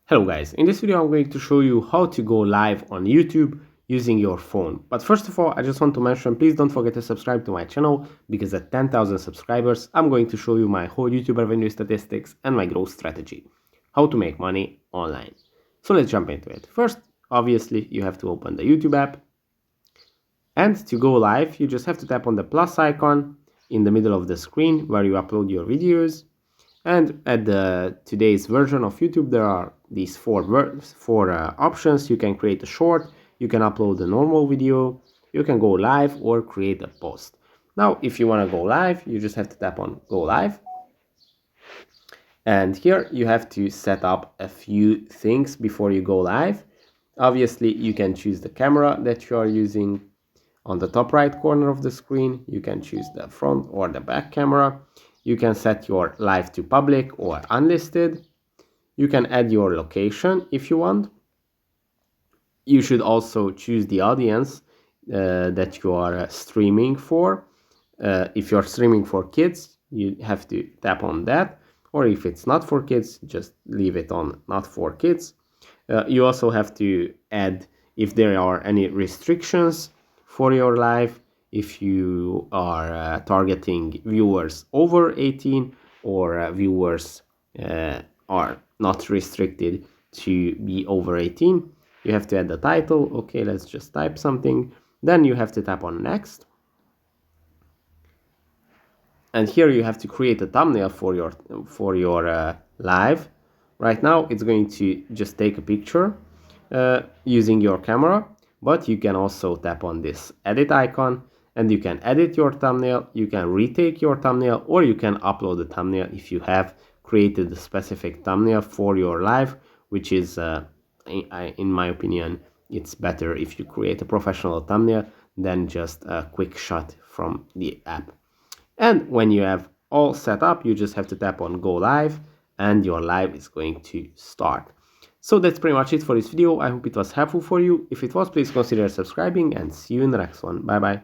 Hello guys, in this video I'm going to show you how to go live on YouTube using your phone. But first of all, I just want to mention, please don't forget to subscribe to my channel, because at 10,000 subscribers I'm going to show you my whole YouTube revenue statistics and my growth strategy, how to make money online. So let's jump into it. First, obviously you have to open the YouTube app, and to go live you just have to tap on the plus icon in the middle of the screen where you upload your videos. And at today's version of YouTube, there are these four options. You can create a short, you can upload a normal video, you can go live, or create a post. Now, if you want to go live, you just have to tap on go live. And here you have to set up a few things before you go live. Obviously, you can choose the camera that you are using. On the top right corner of the screen, you can choose the front or the back camera. You can set your live to public or unlisted. You can add your location if you want. You should also choose the audience that you are streaming for. If you're streaming for kids, you have to tap on that. Or if it's not for kids, just leave it on not for kids. You also have to add if there are any restrictions for your live, if you are targeting viewers over 18 or viewers are not restricted to be over 18. You have to add the title. Okay, let's just type something. Then you have to tap on next. And here you have to create a thumbnail for your live. Right now it's going to just take a picture using your camera, but you can also tap on this edit icon and you can edit your thumbnail, you can retake your thumbnail, or you can upload the thumbnail if you have created a specific thumbnail for your live, which is in my opinion, it's better if you create a professional thumbnail than just a quick shot from the app. And when you have all set up, you just have to tap on go live and your live is going to start. So that's pretty much it for this video. I hope it was helpful for you. If it was, please consider subscribing and see you in the next one. Bye bye.